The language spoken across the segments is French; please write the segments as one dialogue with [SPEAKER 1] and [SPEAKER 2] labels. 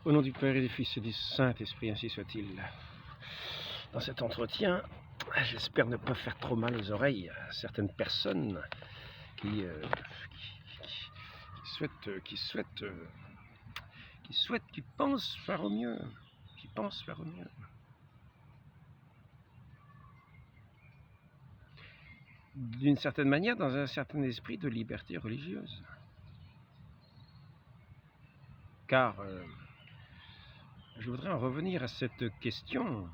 [SPEAKER 1] Au nom du Père et du Fils et du Saint-Esprit, ainsi soit-il. Dans cet entretien, j'espère ne pas faire trop mal aux oreilles à certaines personnes qui pensent faire au mieux, d'une certaine manière, dans un certain esprit de liberté religieuse. Car je voudrais en revenir à cette question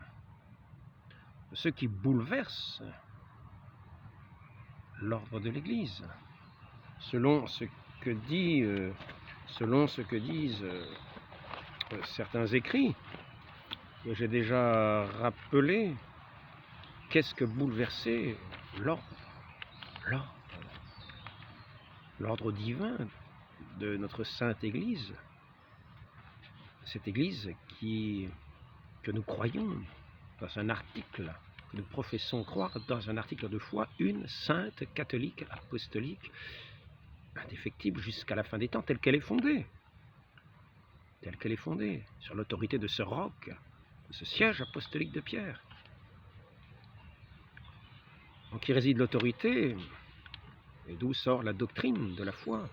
[SPEAKER 1] de ce qui bouleverse l'ordre de l'Église, selon ce que disent certains écrits que j'ai déjà rappelés. Qu'est-ce que bouleverser l'ordre divin de notre Sainte Église, cette Église que nous croyons dans un article, que nous professons croire dans un article de foi, une sainte catholique apostolique indéfectible jusqu'à la fin des temps, telle qu'elle est fondée, sur l'autorité de ce roc, de ce siège apostolique de Pierre. Donc y réside l'autorité, et d'où sort la doctrine de la foi,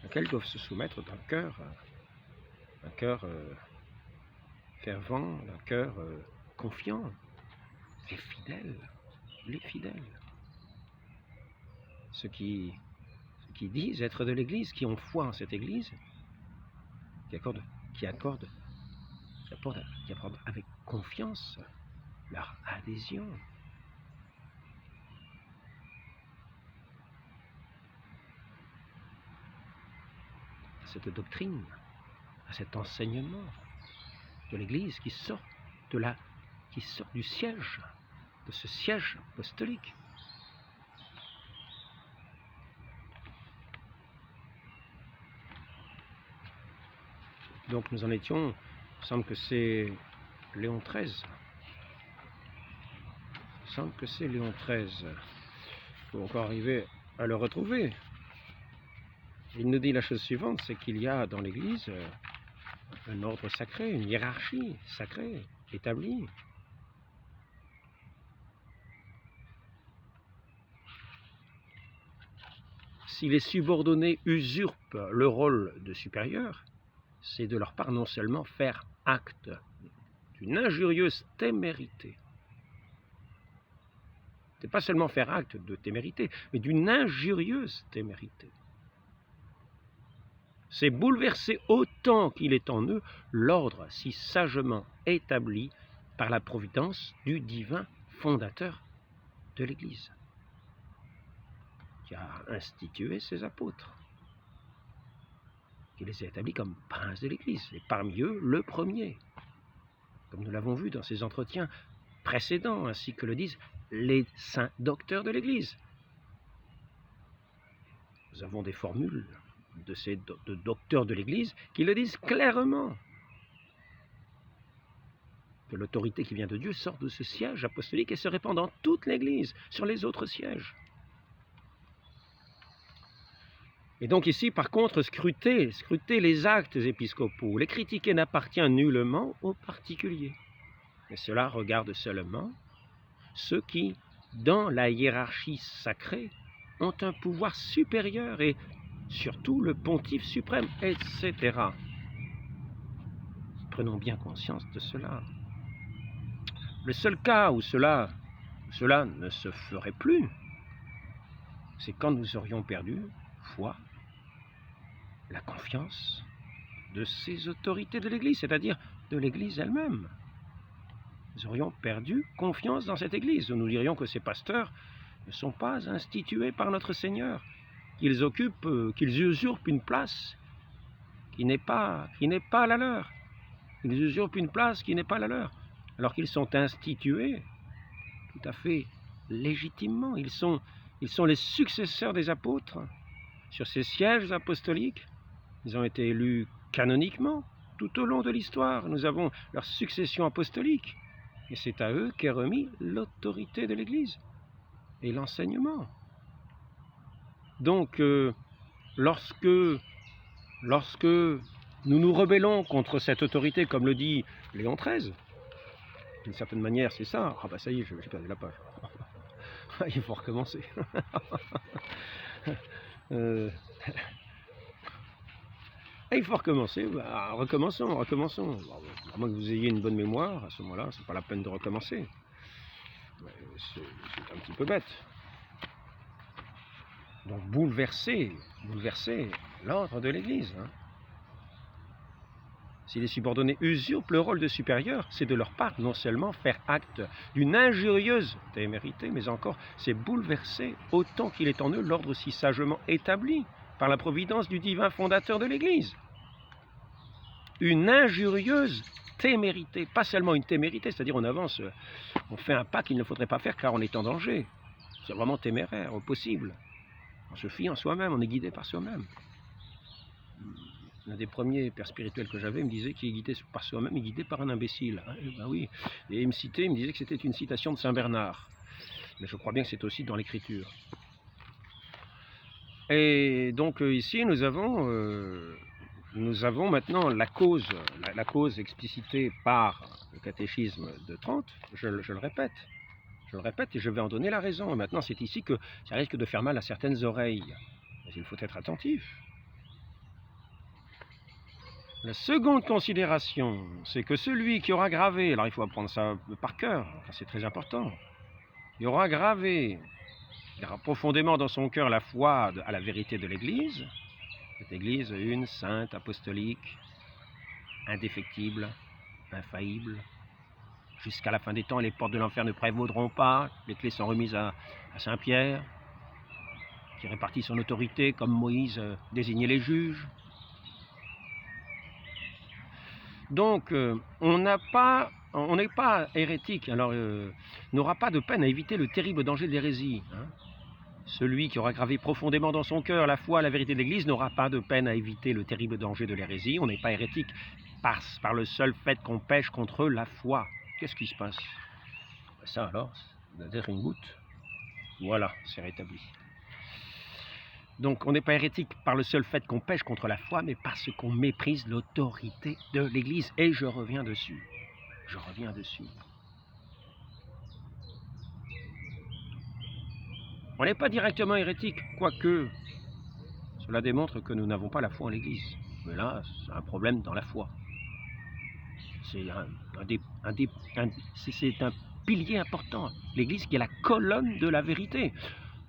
[SPEAKER 1] à laquelle doivent se soumettre d'un cœur fervent, d'un cœur confiant, les fidèles. Ceux qui disent être de l'Église, qui ont foi en cette Église, qui accordent avec confiance leur adhésion. À cette doctrine, à cet enseignement de l'Église qui sort du siège, de ce siège apostolique. Donc nous en étions, il semble que c'est Léon XIII. Il faut encore arriver à le retrouver. Il nous dit la chose suivante, c'est qu'il y a dans l'Église un ordre sacré, une hiérarchie sacrée, établie. Si les subordonnés usurpent le rôle de supérieur, c'est de leur part non seulement faire acte d'une injurieuse témérité. C'est pas seulement faire acte de témérité, mais d'une injurieuse témérité. C'est bouleverser autant qu'il est en eux l'ordre si sagement établi par la providence du divin fondateur de l'Église, qui a institué ses apôtres, qui les a établis comme princes de l'Église, et parmi eux le premier, comme nous l'avons vu dans ces entretiens précédents, ainsi que le disent les saints docteurs de l'Église. Nous avons des formules de docteurs de l'Église qui le disent clairement, que l'autorité qui vient de Dieu sort de ce siège apostolique et se répand dans toute l'Église, sur les autres sièges. Et donc ici, par contre, scruter les actes épiscopaux, les critiquer n'appartient nullement aux particuliers. Mais cela regarde seulement ceux qui, dans la hiérarchie sacrée, ont un pouvoir supérieur et surtout le pontife suprême, etc. Prenons bien conscience de cela. Le seul cas où cela ne se ferait plus, c'est quand nous aurions perdu foi, la confiance de ces autorités de l'Église, c'est-à-dire de l'Église elle-même. Nous aurions perdu confiance dans cette Église. Nous dirions que ces pasteurs ne sont pas institués par notre Seigneur, qu'ils usurpent une place qui n'est pas la leur. Ils usurpent une place qui n'est pas la leur, alors qu'ils sont institués tout à fait légitimement. Ils sont les successeurs des apôtres sur ces sièges apostoliques. Ils ont été élus canoniquement tout au long de l'histoire. Nous avons leur succession apostolique. Et c'est à eux qu'est remis l'autorité de l'Église et l'enseignement. Donc, lorsque Nous nous rebellons contre cette autorité, comme le dit Léon XIII. D'une certaine manière, c'est ça. Ah bah ça y est, j'ai perdu la page. Il faut recommencer. Il faut recommencer. Bah, recommençons. À moins que vous ayez une bonne mémoire, à ce moment-là, c'est pas la peine de recommencer. C'est un petit peu bête. Donc bouleverser l'ordre de l'Église. Hein. Si les subordonnés usurpent le rôle de supérieur, c'est de leur part non seulement faire acte d'une injurieuse témérité, mais encore c'est bouleverser autant qu'il est en eux l'ordre si sagement établi par la providence du divin fondateur de l'Église. Une injurieuse témérité, pas seulement une témérité, c'est-à-dire on avance, on fait un pas qu'il ne faudrait pas faire car on est en danger. C'est vraiment téméraire, au possible. On se fie en soi-même, on est guidé par soi-même. L'un des premiers pères spirituels que j'avais me disait qu'il est guidé par soi-même et guidé par un imbécile. Ben oui. Et il me disait que c'était une citation de Saint Bernard. Mais je crois bien que c'est aussi dans l'Écriture. Et donc ici, nous avons maintenant la cause explicitée par le catéchisme de Trente, je le répète et je vais en donner la raison. Et maintenant, c'est ici que ça risque de faire mal à certaines oreilles. Mais il faut être attentif. La seconde considération, c'est que celui qui aura gravé, alors il faut apprendre ça par cœur, c'est très important, il aura gravé profondément dans son cœur la foi à la vérité de l'Église, cette Église une, sainte, apostolique, indéfectible, infaillible, jusqu'à la fin des temps, les portes de l'enfer ne prévaudront pas, les clés sont remises à Saint Pierre, qui répartit son autorité comme Moïse désignait les juges. Donc, on n'est pas hérétique, alors n'aura pas de peine à éviter le terrible danger de l'hérésie. Hein. Celui qui aura gravé profondément dans son cœur la foi à la vérité de l'Église n'aura pas de peine à éviter le terrible danger de l'hérésie. On n'est pas hérétique par le seul fait qu'on pêche contre la foi. Qu'est-ce qui se passe? Ça alors, d'être une goutte. Voilà, c'est rétabli. Donc on n'est pas hérétique par le seul fait qu'on pêche contre la foi, mais parce qu'on méprise l'autorité de l'Église. Et je reviens dessus. On n'est pas directement hérétique, quoique cela démontre que nous n'avons pas la foi en l'Église. Mais là, c'est un problème dans la foi. C'est un pilier important. L'Église qui est la colonne de la vérité.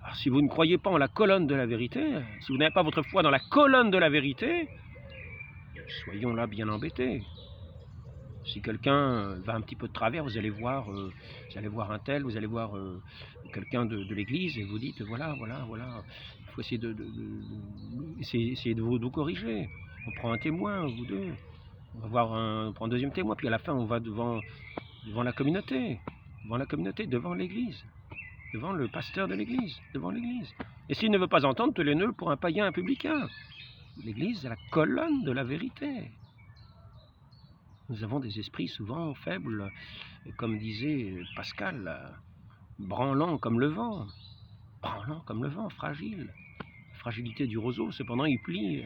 [SPEAKER 1] Alors, si vous ne croyez pas en la colonne de la vérité, si vous n'avez pas votre foi dans la colonne de la vérité, soyons là bien embêtés. Si quelqu'un va un petit peu de travers, vous allez voir un tel, vous allez voir quelqu'un de l'Église et vous dites voilà, il faut essayer de vous corriger. On prend un témoin, vous deux, on prend un deuxième témoin, puis à la fin on va devant la communauté, devant l'Église. Devant le pasteur de l'Église, Et s'il ne veut pas entendre, tenez-le pour un païen, un publicain. L'Église est la colonne de la vérité. Nous avons des esprits souvent faibles, comme disait Pascal, branlants comme le vent, fragile. La fragilité du roseau, cependant, il plie.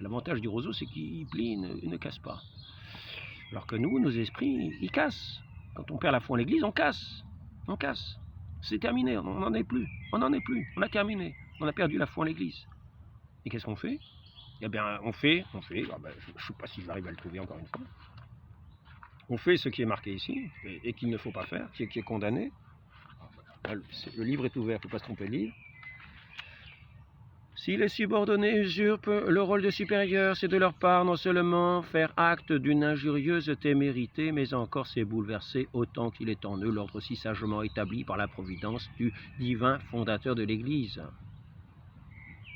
[SPEAKER 1] L'avantage du roseau, c'est qu'il plie, il ne casse pas. Alors que nous, nos esprits, ils cassent. Quand on perd la foi en l'Église, on casse. C'est terminé, on n'en est plus, on a terminé, on a perdu la foi en l'Église. Et qu'est-ce qu'on fait? Eh bien, on fait, je ne sais pas si j'arrive à le trouver encore une fois, on fait ce qui est marqué ici, et qu'il ne faut pas faire, qui est condamné. Le livre est ouvert, il ne faut pas se tromper de livre. Si les subordonnés usurpent le rôle de supérieur, c'est de leur part non seulement faire acte d'une injurieuse témérité, mais encore c'est bouleverser autant qu'il est en eux l'ordre si sagement établi par la providence du divin fondateur de l'Église.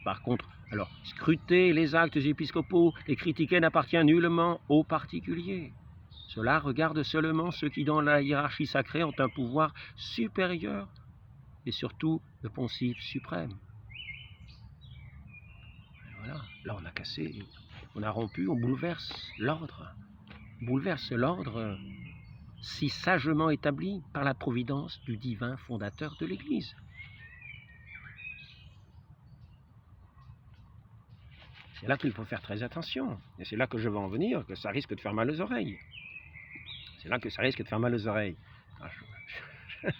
[SPEAKER 1] Par contre, alors, scruter les actes épiscopaux et critiquer n'appartient nullement aux particuliers. Cela regarde seulement ceux qui, dans la hiérarchie sacrée, ont un pouvoir supérieur et surtout le poncif suprême. Voilà, là on a cassé, on a rompu, on bouleverse l'ordre si sagement établi par la providence du divin fondateur de l'Église. C'est là qu'il faut faire très attention. Et c'est là que je veux en venir, que ça risque de faire mal aux oreilles. C'est là que ça risque de faire mal aux oreilles. Il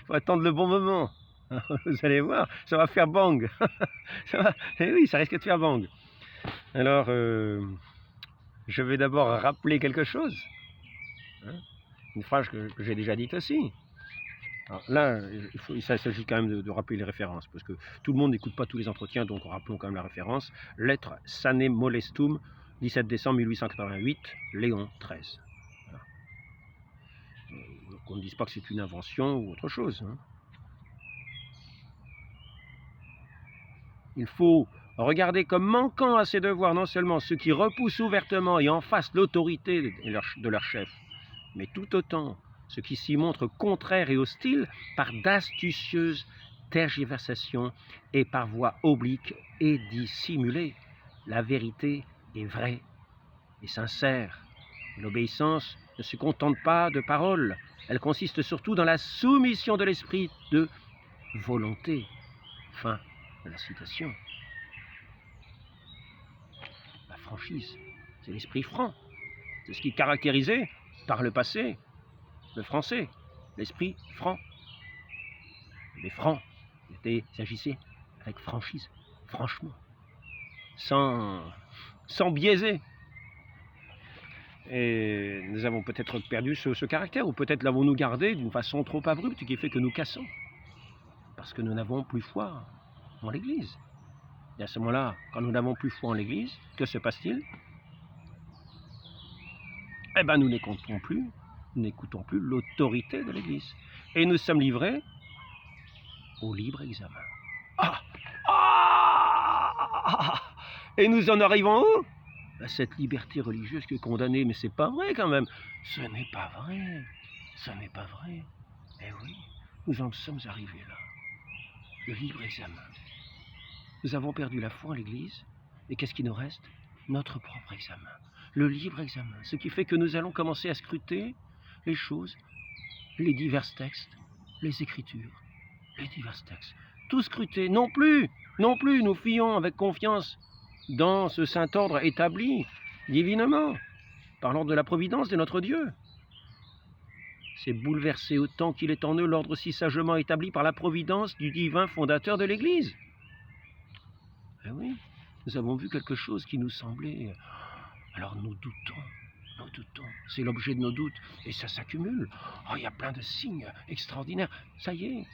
[SPEAKER 1] faut attendre le bon moment. Vous allez voir, ça va faire bang. Eh oui, ça risque de faire bang. Alors, je vais d'abord rappeler quelque chose. Une phrase que j'ai déjà dite aussi. Alors là, il s'agit quand même de rappeler les références, parce que tout le monde n'écoute pas tous les entretiens, donc rappelons quand même la référence. Lettre Sane Molestum, 17 décembre 1888, Léon XIII. Voilà. Qu'on ne dise pas que c'est une invention ou autre chose. Il faut regarder comme manquant à ses devoirs non seulement ceux qui repoussent ouvertement et en face l'autorité de leur chef, mais tout autant ceux qui s'y montrent contraires et hostiles par d'astucieuses tergiversations et par voie oblique et dissimulée. La vérité est vraie et sincère. L'obéissance ne se contente pas de paroles, elle consiste surtout dans la soumission de l'esprit de volonté. Fin de la citation. La franchise, c'est l'esprit franc. C'est ce qui caractérisait par le passé le français, l'esprit franc. Les francs, il s'agissait avec franchise, franchement, sans biaiser. Et nous avons peut-être perdu ce caractère, ou peut-être l'avons-nous gardé d'une façon trop abrupte qui fait que nous cassons, parce que nous n'avons plus foi en l'Église. Et à ce moment-là, quand nous n'avons plus foi en l'Église, que se passe-t-il? Eh bien, nous n'écoutons plus l'autorité de l'Église. Et nous sommes livrés au libre examen. Et nous en arrivons où? À cette liberté religieuse qui est condamnée. Mais c'est pas vrai quand même. Ce n'est pas vrai. Ce n'est pas vrai. Eh oui, nous en sommes arrivés là. Le libre examen. Nous avons perdu la foi en l'Église. Et qu'est-ce qui nous reste? Notre propre examen. Le libre examen. Ce qui fait que nous allons commencer à scruter les choses, les divers textes, les Écritures, les divers textes. Tout scruter. Non plus, nous fions avec confiance dans ce saint ordre établi divinement, par l'ordre de la providence de notre Dieu. C'est bouleverser autant qu'il est en eux l'ordre si sagement établi par la providence du divin fondateur de l'Église. Eh oui, nous avons vu quelque chose qui nous semblait... Alors nous doutons, c'est l'objet de nos doutes, et ça s'accumule. Oh, il y a plein de signes extraordinaires. Ça y est,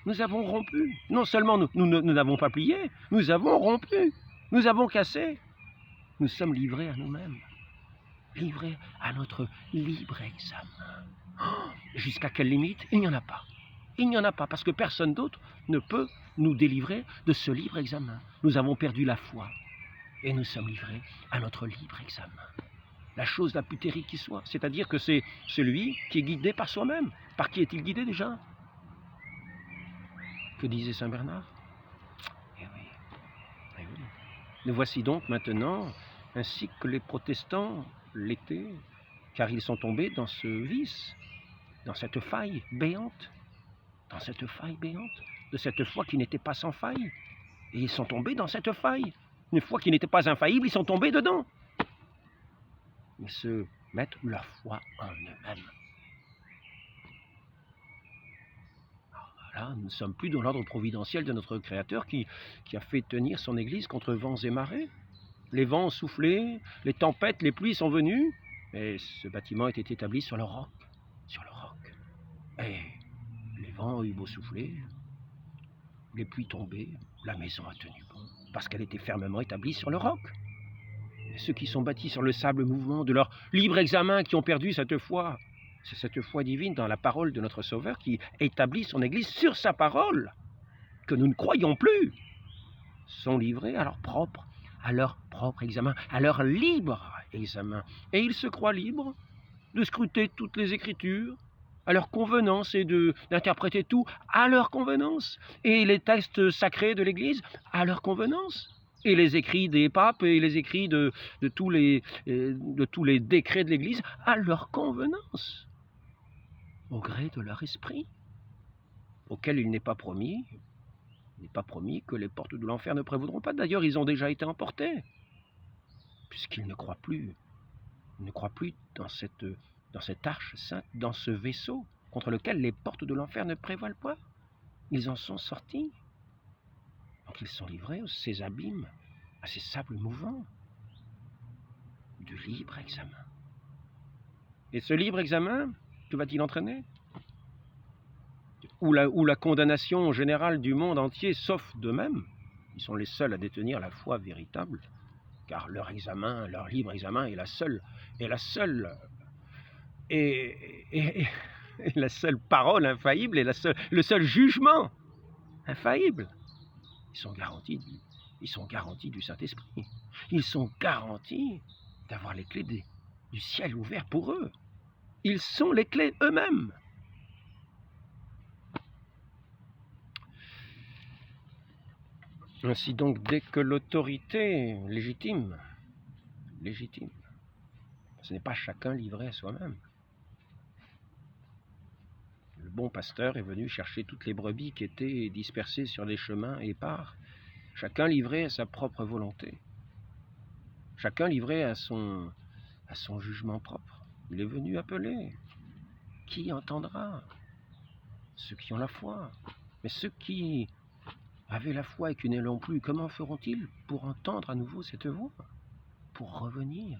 [SPEAKER 1] nous avons rompu. Non seulement nous n'avons pas plié, nous avons rompu, nous avons cassé. Nous sommes livrés à nous-mêmes, livrés à notre libre examen. Oh, jusqu'à quelle limite? Il n'y en a pas. Il n'y en a pas, parce que personne d'autre ne peut nous délivrer de ce libre examen. Nous avons perdu la foi, et nous sommes livrés à notre libre examen. La chose la plus terrible qui soit, c'est-à-dire que c'est celui qui est guidé par soi-même. Par qui est-il guidé déjà? Que disait saint Bernard? Eh oui. Nous voici donc maintenant, ainsi que les protestants l'étaient, car ils sont tombés dans ce vice, dans cette faille béante, de cette foi qui n'était pas sans faille. Et ils sont tombés dans cette faille. Une foi qui n'était pas infaillible, ils sont tombés dedans. Ils se mettent leur foi en eux-mêmes. Voilà, nous ne sommes plus dans l'ordre providentiel de notre Créateur qui a fait tenir son Église contre vents et marées. Les vents ont soufflé, les tempêtes, les pluies sont venues, et ce bâtiment était établi sur le roc. Et les vents ont eu beau souffler, les pluies tombaient, la maison a tenu bon, parce qu'elle était fermement établie sur le roc. Et ceux qui sont bâtis sur le sable mouvement de leur libre examen qui ont perdu cette foi, c'est cette foi divine dans la parole de notre Sauveur qui établit son Église sur sa parole, que nous ne croyons plus, sont livrés à leur propre examen, à leur libre examen. Et ils se croient libres de scruter toutes les Écritures à leur convenance et d'interpréter tout à leur convenance. Et les textes sacrés de l'Église à leur convenance. Et les écrits des papes et les écrits de tous les décrets de l'Église à leur convenance. Au gré de leur esprit, auquel il n'est pas promis que les portes de l'enfer ne prévaudront pas. D'ailleurs, ils ont déjà été emportés. puisqu'il ne croit plus. Il ne croit plus dans cette arche sainte, dans ce vaisseau contre lequel les portes de l'enfer ne prévalent pas. Ils en sont sortis. Donc ils sont livrés à ces abîmes, à ces sables mouvants du libre examen. Et ce libre examen, que va-t-il entraîner? Ou la condamnation générale du monde entier, sauf d'eux-mêmes. Ils sont les seuls à détenir la foi véritable, car leur examen, leur libre examen est la seule parole infaillible et le seul jugement infaillible. Ils sont garantis du Saint-Esprit. Ils sont garantis d'avoir les clés du ciel ouvert pour eux. Ils sont les clés eux-mêmes. Ainsi donc, dès que l'autorité légitime, ce n'est pas chacun livré à soi-même. Le bon pasteur est venu chercher toutes les brebis qui étaient dispersées sur des chemins épars, chacun livré à sa propre volonté, chacun livré à son jugement propre. Il est venu appeler. Qui entendra? Ceux qui ont la foi. Mais ceux qui avaient la foi et qui ne l'ont plus, comment feront-ils pour entendre à nouveau cette voix? Pour revenir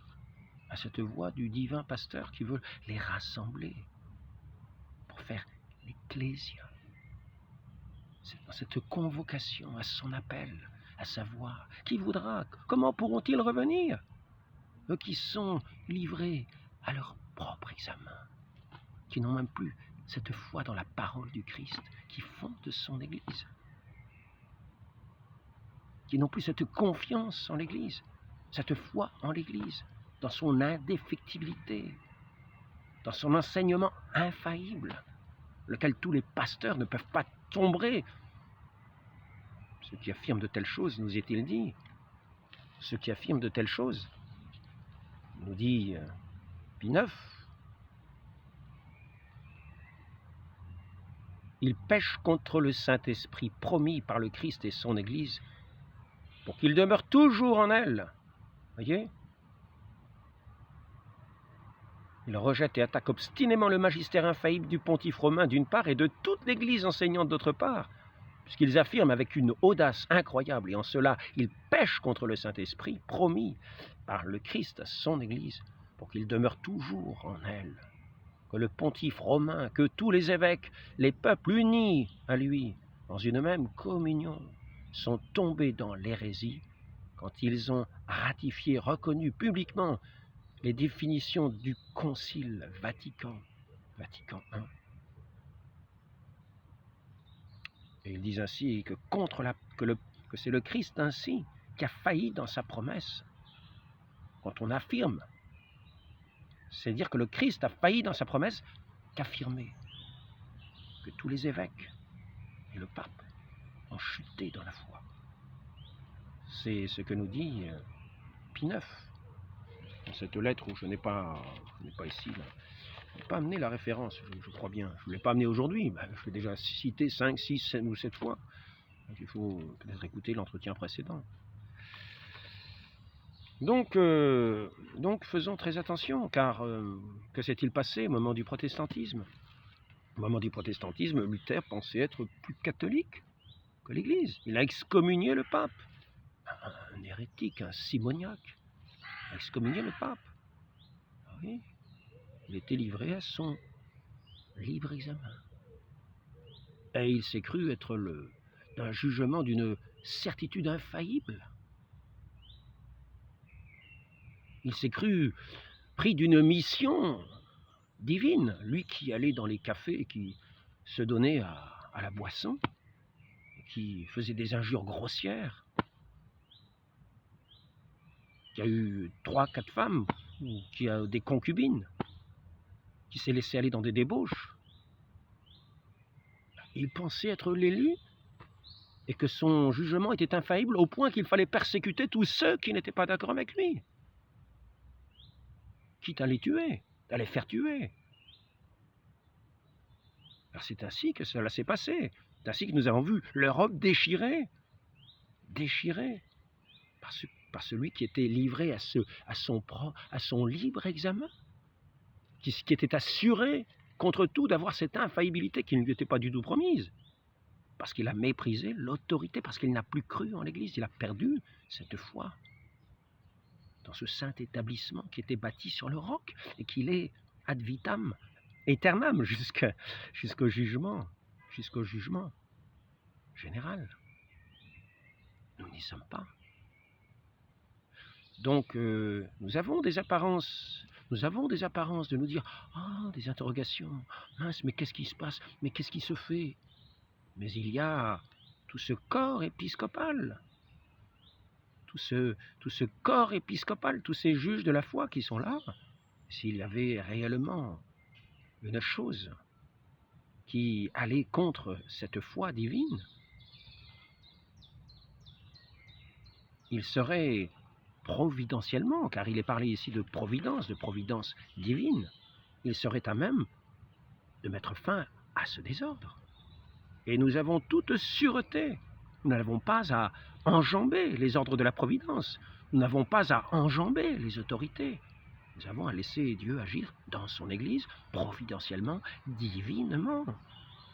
[SPEAKER 1] à cette voix du divin pasteur qui veut les rassembler, pour faire l'ecclésia. C'est dans cette convocation, à son appel, à sa voix. Qui voudra? Comment pourront-ils revenir? Eux qui sont livrés à leur propre examen, qui n'ont même plus cette foi dans la parole du Christ, qui fonde son Église, qui n'ont plus cette confiance en l'Église, cette foi en l'Église, dans son indéfectibilité, dans son enseignement infaillible, lequel tous les pasteurs ne peuvent pas tomber. Ceux qui affirment de telles choses, nous est-il dit, ceux qui affirment de telles choses, nous dit Pie IX, ils pêchent contre le Saint-Esprit promis par le Christ et son Église pour qu'il demeure toujours en elle. Voyez? Ils rejettent et attaquent obstinément le magistère infaillible du pontife romain d'une part et de toute l'Église enseignante d'autre part, puisqu'ils affirment avec une audace incroyable, et en cela ils pêchent contre le Saint-Esprit promis par le Christ à son Église pour qu'il demeure toujours en elle. Que le pontife romain, que tous les évêques, les peuples unis à lui, dans une même communion, sont tombés dans l'hérésie quand ils ont ratifié, reconnu publiquement les définitions du Concile Vatican I. Et ils disent ainsi que c'est le Christ ainsi qui a failli dans sa promesse. Quand on affirme, c'est dire que le Christ a failli dans sa promesse qu'affirmer que tous les évêques et le pape ont chuté dans la foi. C'est ce que nous dit Pie IX. Dans cette lettre où je n'ai pas ici, là, je n'ai pas amené la référence, je crois bien. Je ne l'ai pas amené aujourd'hui, je l'ai déjà cité 5, 6, 7 ou 7 fois. Donc il faut peut-être écouter l'entretien précédent. Donc faisons très attention, car que s'est-il passé au moment du protestantisme? Au moment du protestantisme, Luther pensait être plus catholique que l'Église. Il a excommunié le pape, un hérétique, un simoniaque, a excommunié le pape. Oui, il était livré à son libre examen. Et il s'est cru être d'un jugement d'une certitude infaillible. Il s'est cru pris d'une mission divine, lui qui allait dans les cafés, qui se donnait à la boisson, qui faisait des injures grossières, qui a eu 3, 4 femmes, qui a des concubines, qui s'est laissé aller dans des débauches. Il pensait être l'élu et que son jugement était infaillible au point qu'il fallait persécuter tous ceux qui n'étaient pas d'accord avec lui, quitte à les tuer, à les faire tuer. Alors c'est ainsi que cela s'est passé. C'est ainsi que nous avons vu l'Europe déchirée par ce par celui qui était livré à son libre examen, qui était assuré contre tout d'avoir cette infaillibilité qui ne lui était pas du tout promise, parce qu'il a méprisé l'autorité, parce qu'il n'a plus cru en l'Église, il a perdu cette foi dans ce saint établissement qui était bâti sur le roc et qu'il est ad vitam aeternam jusqu'au jugement général. Nous n'y sommes pas. Donc nous avons des apparences de nous dire « Ah, des interrogations, mince, mais qu'est-ce qui se passe? Mais qu'est-ce qui se fait ?» Mais il y a tout ce corps épiscopal, tout ce corps épiscopal, tous ces juges de la foi qui sont là. S'il y avait réellement une chose qui allait contre cette foi divine, il serait providentiellement, car il est parlé ici de providence divine, il serait à même de mettre fin à ce désordre. Et nous avons toute sûreté, nous n'avons pas à enjamber les ordres de la providence, nous n'avons pas à enjamber les autorités. Nous avons à laisser Dieu agir dans son Église, providentiellement, divinement,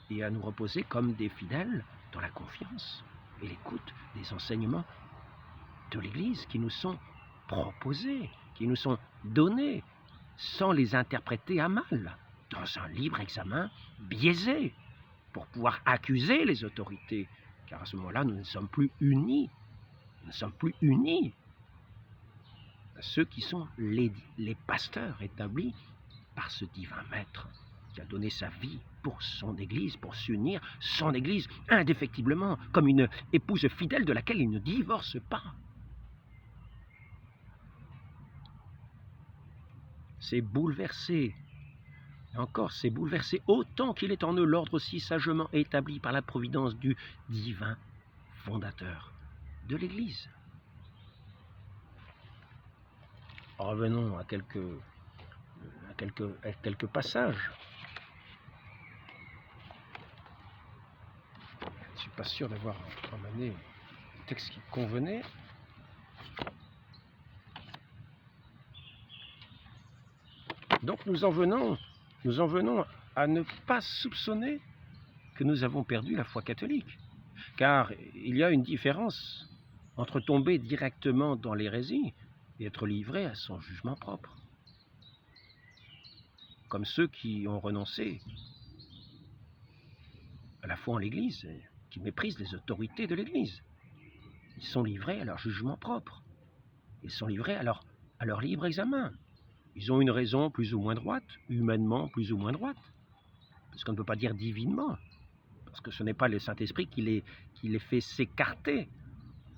[SPEAKER 1] et à nous reposer comme des fidèles dans la confiance et l'écoute des enseignements de l'Église qui nous sont proposés, qui nous sont donnés, sans les interpréter à mal, dans un libre examen biaisé, pour pouvoir accuser les autorités, car à ce moment-là, nous ne sommes plus unis. Nous ne sommes plus unis. Ceux qui sont les pasteurs établis par ce divin maître qui a donné sa vie pour son Église, pour s'unir son Église indéfectiblement, comme une épouse fidèle de laquelle il ne divorce pas. C'est bouleversé. Et encore, c'est bouleversé autant qu'il est en eux l'ordre si sagement établi par la providence du divin fondateur de l'Église. Revenons à quelques passages. Je ne suis pas sûr d'avoir ramené le texte qui convenait. Donc nous en venons à ne pas soupçonner que nous avons perdu la foi catholique. Car il y a une différence entre tomber directement dans l'hérésie et être livré à son jugement propre. Comme ceux qui ont renoncé à la foi en l'Église, qui méprisent les autorités de l'Église. Ils sont livrés à leur jugement propre. Ils sont livrés à leur libre examen. Ils ont une raison plus ou moins droite, humainement plus ou moins droite, parce qu'on ne peut pas dire divinement, parce que ce n'est pas le Saint-Esprit qui les fait s'écarter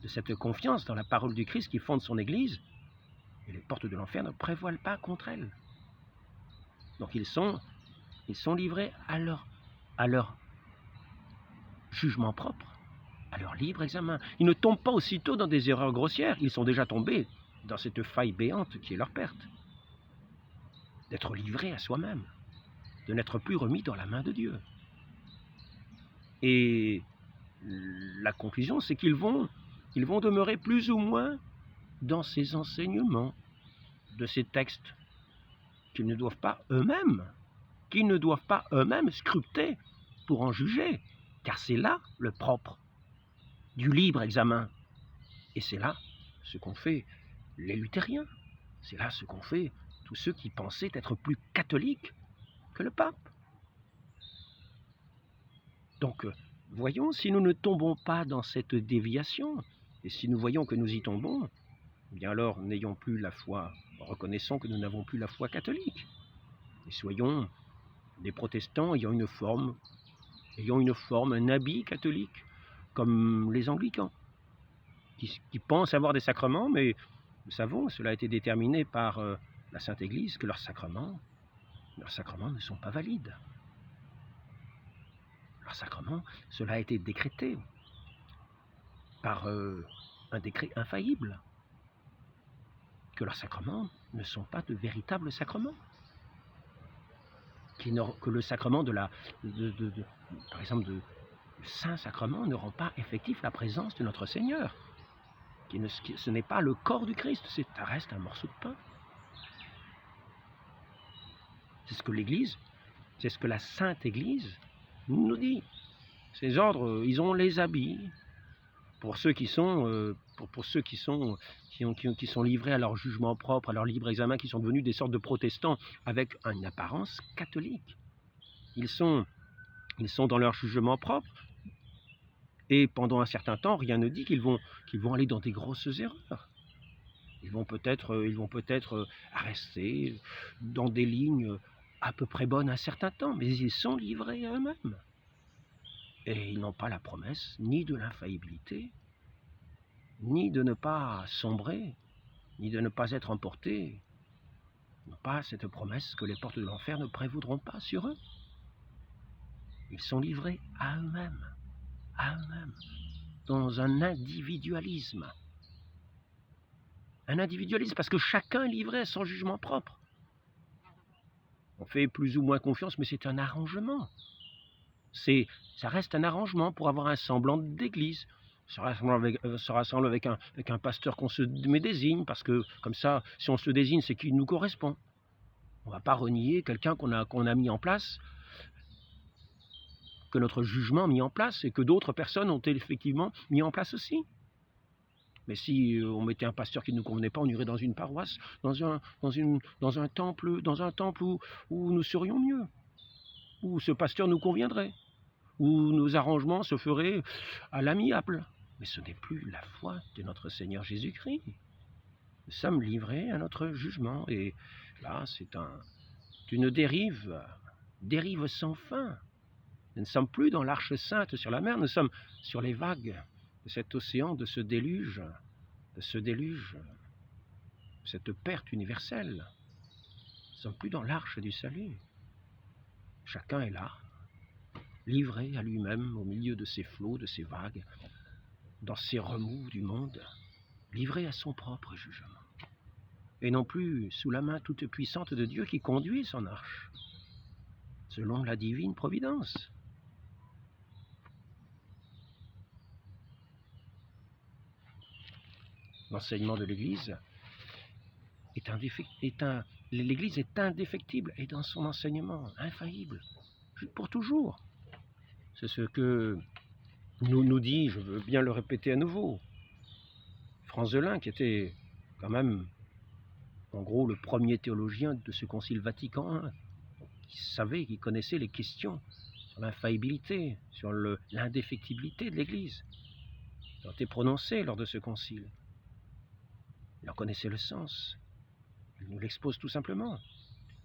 [SPEAKER 1] de cette confiance dans la parole du Christ qui fonde son Église, et les portes de l'enfer ne prévoilent pas contre elle. Donc ils sont livrés à leur jugement propre, à leur libre examen. Ils ne tombent pas aussitôt dans des erreurs grossières, ils sont déjà tombés dans cette faille béante qui est leur perte. D'être livrés à soi-même, de n'être plus remis dans la main de Dieu. Et la conclusion, c'est qu'ils vont demeurer plus ou moins dans ces enseignements de ces textes qu'ils ne doivent pas eux-mêmes scruter pour en juger, car c'est là le propre du libre examen. Et c'est là ce qu'ont fait les luthériens, c'est là ce qu'ont fait tous ceux qui pensaient être plus catholiques que le pape. Donc, voyons, si nous ne tombons pas dans cette déviation, et si nous voyons que nous y tombons, eh bien alors n'ayons plus la foi, reconnaissons que nous n'avons plus la foi catholique, et soyons des protestants ayant une forme, un habit catholique, comme les anglicans, qui pensent avoir des sacrements, mais nous savons, cela a été déterminé par la Sainte Église, que leurs sacrements ne sont pas valides. Leurs sacrements, cela a été décrété par un décret infaillible, que leurs sacrements ne sont pas de véritables sacrements, que le sacrement par exemple, du Saint-Sacrement ne rend pas effectif la présence de notre Seigneur. ce n'est pas le corps du Christ, ça reste un morceau de pain. C'est ce que l'Église, c'est ce que la Sainte Église nous dit. Ces ordres, ils ont les habits pour ceux qui sont, qui sont livrés à leur jugement propre, à leur libre examen, qui sont devenus des sortes de protestants avec une apparence catholique. Ils sont dans leur jugement propre, et pendant un certain temps, rien ne dit qu'ils vont aller dans des grosses erreurs. Ils vont peut-être rester dans des lignes à peu près bonnes un certain temps, mais ils sont livrés à eux-mêmes. Et ils n'ont pas la promesse ni de l'infaillibilité, ni de ne pas sombrer, ni de ne pas être emportés. Ils n'ont pas cette promesse que les portes de l'enfer ne prévaudront pas sur eux. Ils sont livrés à eux-mêmes, dans un individualisme. Un individualisme parce que chacun est livré à son jugement propre. On fait plus ou moins confiance, mais c'est un arrangement. Ça reste un arrangement pour avoir un semblant d'église. Se rassemble avec un pasteur qu'on se désigne, parce que comme ça, si on se désigne, c'est qu'il nous correspond. On ne va pas renier quelqu'un qu'on a mis en place, que notre jugement a mis en place, et que d'autres personnes ont effectivement mis en place aussi. Mais si on mettait un pasteur qui ne nous convenait pas, on irait dans une paroisse, dans un temple où nous serions mieux, où ce pasteur nous conviendrait, où nos arrangements se feraient à l'amiable. Mais ce n'est plus la foi de notre Seigneur Jésus-Christ. Nous sommes livrés à notre jugement. Et là, c'est une dérive sans fin. Nous ne sommes plus dans l'Arche Sainte sur la mer, nous sommes sur les vagues de cet océan, de ce déluge, cette perte universelle. Nous ne sommes plus dans l'Arche du salut. Chacun est là, livré à lui-même au milieu de ces flots, de ces vagues, dans ces remous du monde, livré à son propre jugement. Et non plus sous la main toute puissante de Dieu qui conduit son arche, selon la divine providence. L'enseignement de l'Église l'Église est indéfectible et dans son enseignement infaillible, pour toujours. C'est ce que nous dit, je veux bien le répéter à nouveau, Franzelin, qui était quand même, en gros, le premier théologien de ce Concile Vatican I, qui connaissait les questions sur l'infaillibilité, sur l'indéfectibilité de l'Église, qui ont été prononcées lors de ce concile. Il en connaissait le sens. Il nous l'expose tout simplement.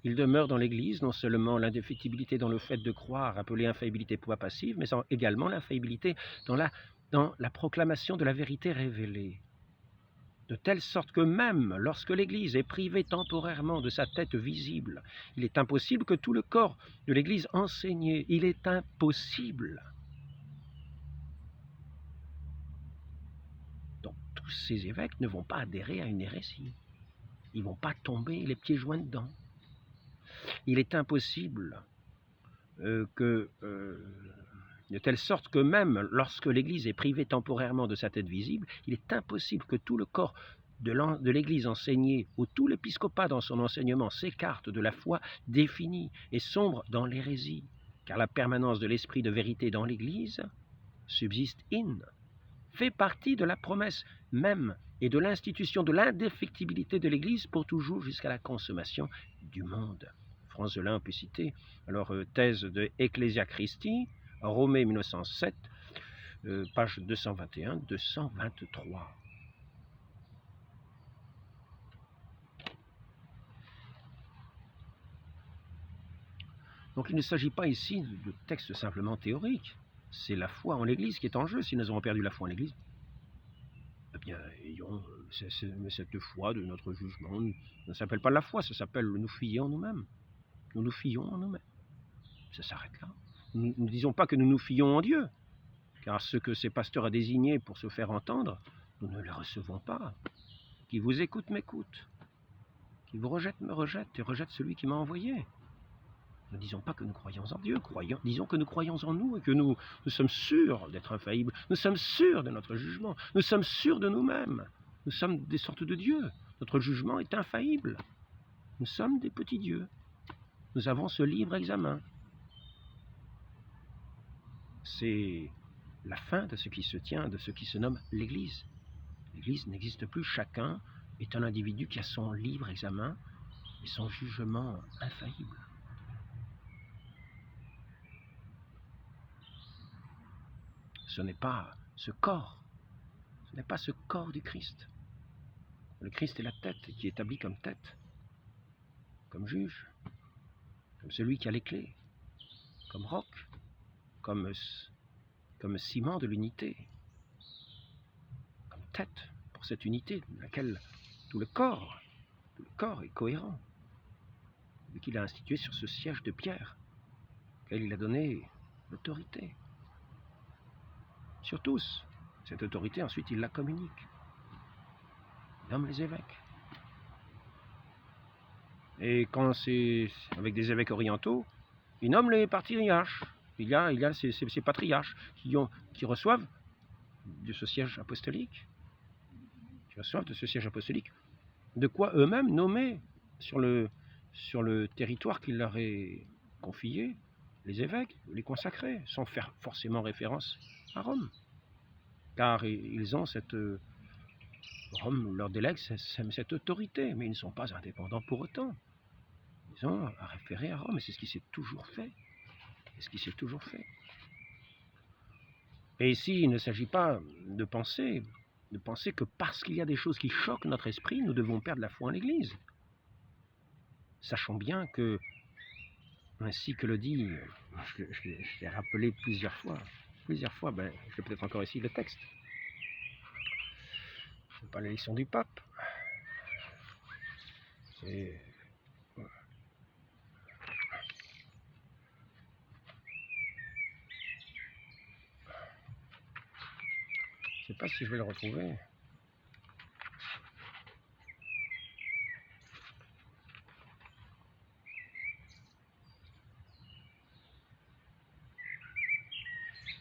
[SPEAKER 1] Il demeure dans l'Église non seulement l'indéfectibilité dans le fait de croire, appelée infaillibilité foi passive, mais également l'infaillibilité dans la proclamation de la vérité révélée. De telle sorte que même lorsque l'Église est privée temporairement de sa tête visible, il est impossible que tout le corps de l'Église enseigne. Il est impossible. Donc tous ces évêques ne vont pas adhérer à une hérésie. Ils ne vont pas tomber les pieds joints dedans. Il est impossible de telle sorte que même lorsque l'Église est privée temporairement de sa tête visible, il est impossible que tout le corps de l'Église enseigné, où tout l'épiscopat dans son enseignement s'écarte de la foi définie et sombre dans l'hérésie, car la permanence de l'esprit de vérité dans l'Église subsiste fait partie de la promesse même et de l'institution de l'indéfectibilité de l'Église pour toujours jusqu'à la consommation du monde. Franzelin peut citer, alors thèse de Ecclesia Christi, Romains 1907, page 221-223. Donc il ne s'agit pas ici de textes simplement théoriques. C'est la foi en l'Église qui est en jeu. Si nous avons perdu la foi en l'Église, eh bien, ayons cette foi de notre jugement. Ça ne s'appelle pas la foi, ça s'appelle nous fier en nous-mêmes. Nous nous fions en nous-mêmes. Ça s'arrête là. Nous ne disons pas que nous nous fions en Dieu, car ce que ces pasteurs a désigné pour se faire entendre, nous ne les recevons pas. Qui vous écoute m'écoute. Qui vous rejette me rejette et rejette celui qui m'a envoyé. Ne disons pas que nous croyons en Dieu, disons que nous croyons en nous et que nous sommes sûrs d'être infaillibles, nous sommes sûrs de notre jugement, nous sommes sûrs de nous-mêmes, nous sommes des sortes de dieux, notre jugement est infaillible, nous sommes des petits dieux, nous avons ce libre examen. C'est la fin de ce qui se tient, de ce qui se nomme l'Église. L'Église n'existe plus, chacun est un individu qui a son libre examen et son jugement infaillible. Ce n'est pas ce corps du Christ. Le Christ est la tête, qui est établi comme tête, comme juge, comme celui qui a les clés, comme roc, comme ciment de l'unité, comme tête pour cette unité dans laquelle tout le corps est cohérent, et qu'il a institué sur ce siège de pierre, auquel il a donné l'autorité. Sur tous, cette autorité, ensuite, il la communique. Il nomme les évêques. Et quand c'est avec des évêques orientaux, il nomme les patriarches. Il y a ces patriarches qui reçoivent de ce siège apostolique, de quoi eux-mêmes nommer sur le territoire qu'il leur est confié, les évêques, les consacrés, sans faire forcément référence à Rome. Car ils ont Rome leur délègue cette autorité, mais ils ne sont pas indépendants pour autant. Ils ont à référer à Rome, et c'est ce qui s'est toujours fait. Et ici, il ne s'agit pas de penser que parce qu'il y a des choses qui choquent notre esprit, nous devons perdre la foi en l'Église. Sachons bien que, ainsi que le dit, je l'ai rappelé plusieurs fois, je vais peut-être encore ici le texte. Ce n'est pas l'élection du pape. C'est... Je ne sais pas si je vais le retrouver.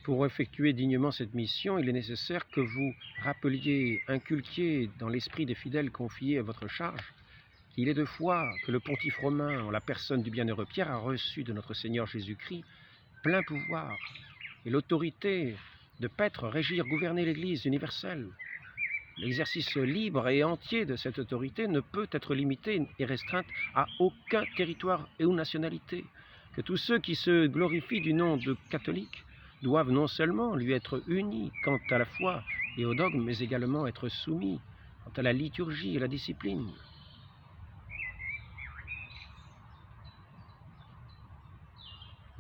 [SPEAKER 1] Pour effectuer dignement cette mission, il est nécessaire que vous rappeliez, inculquiez dans l'esprit des fidèles confiés à votre charge, qu'il est de foi que le pontife romain, en la personne du bienheureux Pierre, a reçu de notre Seigneur Jésus-Christ plein pouvoir et l'autorité de paître, régir, gouverner l'Église universelle. L'exercice libre et entier de cette autorité ne peut être limité et restreint à aucun territoire et ou nationalité, que tous ceux qui se glorifient du nom de catholiques doivent non seulement lui être unis quant à la foi et au dogme, mais également être soumis quant à la liturgie et la discipline.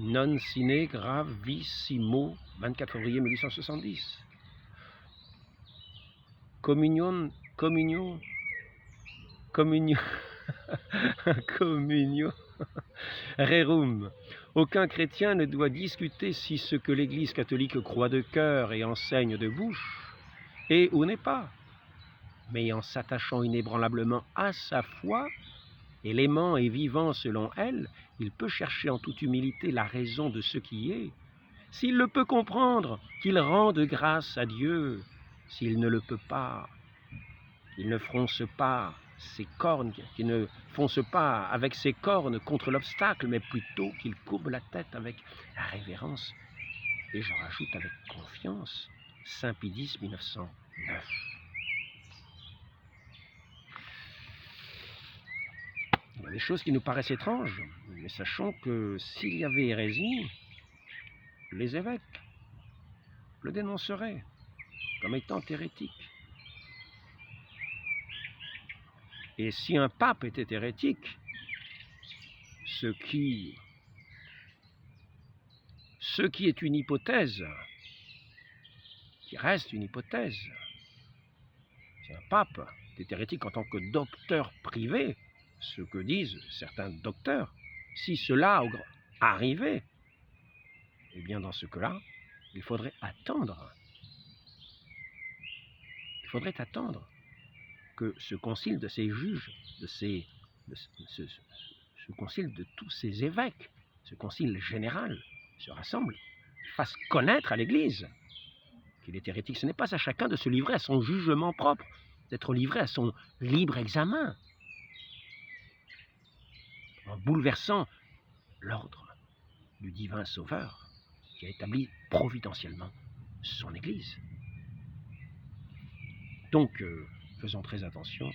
[SPEAKER 1] Non sine gravissimo, 24 février 1870. Communion, rerum. Aucun chrétien ne doit discuter si ce que l'Église catholique croit de cœur et enseigne de bouche est ou n'est pas, mais en s'attachant inébranlablement à sa foi, et l'aimant et vivant selon elle, il peut chercher en toute humilité la raison de ce qui est. S'il le peut comprendre, qu'il rende grâce à Dieu. S'il ne le peut pas, qu'il ne fronce pas ses cornes, qu'il ne fonce pas avec ses cornes contre l'obstacle, mais plutôt qu'il courbe la tête avec révérence. Et j'en rajoute avec confiance, Saint Pie X, 1909. Il y a des choses qui nous paraissent étranges, mais sachons que s'il y avait hérésie, les évêques le dénonceraient comme étant hérétique. Et si un pape était hérétique, ce qui est une hypothèse, qui reste une hypothèse, si un pape était hérétique en tant que docteur privé, ce que disent certains docteurs, si cela arrivait, eh bien dans ce cas-là, il faudrait attendre que ce concile de ces juges, ce concile de tous ces évêques, ce concile général se rassemble, fasse connaître à l'Église qu'il est hérétique. Ce n'est pas à chacun de se livrer à son jugement propre, d'être livré à son libre examen, en bouleversant l'ordre du divin Sauveur qui a établi providentiellement son Église. Donc, faisons très attention.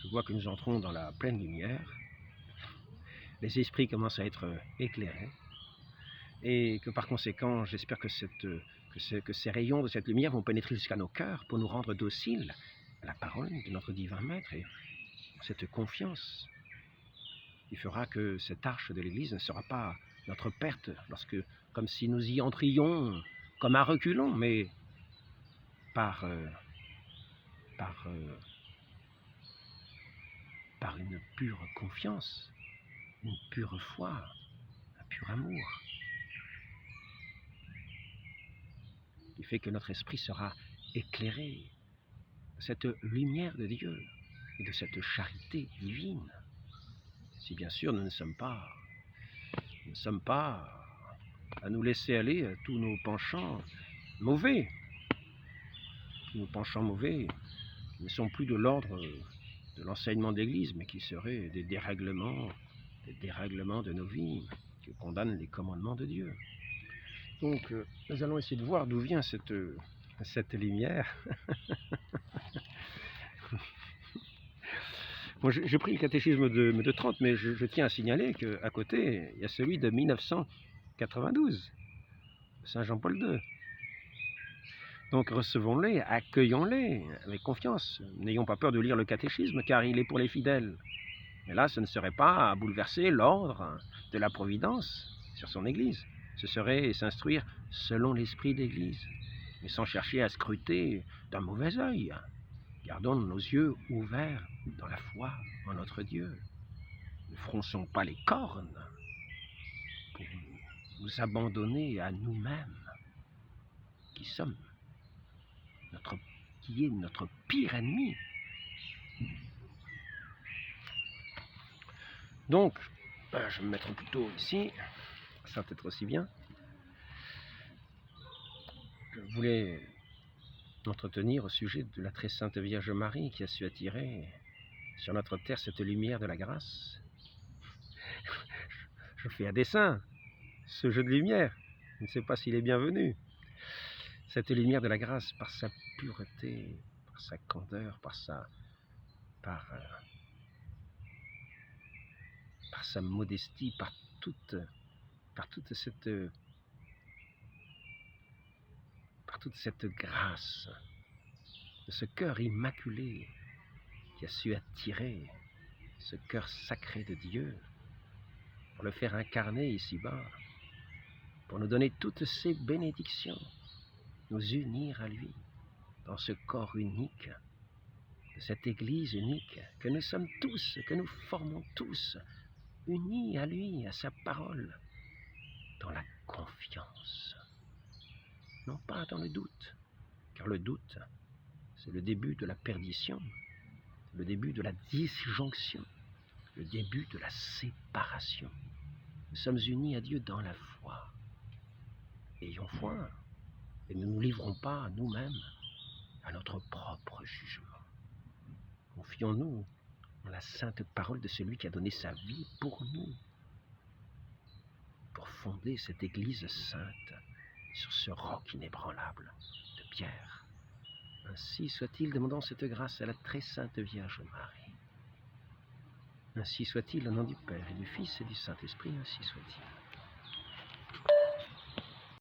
[SPEAKER 1] Je vois que nous entrons dans la pleine lumière. Les esprits commencent à être éclairés. Et que par conséquent, j'espère que ces rayons de cette lumière vont pénétrer jusqu'à nos cœurs pour nous rendre dociles à la parole de notre divin Maître. Et cette confiance qui fera que cette arche de l'Église ne sera pas notre perte, comme si nous y entrions comme à reculons, mais par une pure confiance, une pure foi, un pur amour, qui fait que notre esprit sera éclairé de cette lumière de Dieu et de cette charité divine. Si bien sûr nous ne sommes pas à nous laisser aller à tous nos penchants mauvais. Tous nos penchants mauvais qui ne sont plus de l'ordre de l'enseignement d'Église, mais qui seraient des dérèglements de nos vies, qui condamnent les commandements de Dieu. Donc, nous allons essayer de voir d'où vient cette lumière. Moi, j'ai pris le catéchisme de Trente, mais je tiens à signaler qu'à côté, il y a celui de 1992, Saint Jean-Paul II. Donc recevons-les, accueillons-les avec confiance. N'ayons pas peur de lire le catéchisme, car il est pour les fidèles. Mais là, ce ne serait pas à bouleverser l'ordre de la Providence sur son Église. Ce serait s'instruire selon l'esprit d'Église, mais sans chercher à scruter d'un mauvais œil. Gardons nos yeux ouverts dans la foi en notre Dieu. Ne fronçons pas les cornes pour nous abandonner à nous-mêmes, qui est notre pire ennemi. Donc, je vais me mettre plutôt ici, ça va être aussi bien. Je voulais m'entretenir au sujet de la très sainte Vierge Marie qui a su attirer sur notre terre cette lumière de la grâce. Je fais à dessein ce jeu de lumière, je ne sais pas s'il est bienvenu. Cette lumière de la grâce par sa pureté, par sa candeur, par sa modestie, par toute cette grâce de ce cœur immaculé qui a su attirer ce cœur sacré de Dieu pour le faire incarner ici-bas, pour nous donner toutes ces bénédictions, nous unir à lui dans ce corps unique, de cette Église unique que nous sommes tous, que nous formons tous, unis à lui, à sa parole, dans la confiance, non pas dans le doute, car le doute, c'est le début de la perdition, le début de la disjonction, le début de la séparation. Nous sommes unis à Dieu dans la foi. Ayons foi, et ne nous livrons pas nous-mêmes à notre propre jugement. Confions-nous en la sainte parole de celui qui a donné sa vie pour nous, pour fonder cette Église sainte sur ce roc inébranlable de pierre. Ainsi soit-il, demandons cette grâce à la très sainte Vierge Marie. Ainsi soit-il, au nom du Père et du Fils et du Saint-Esprit, ainsi soit-il.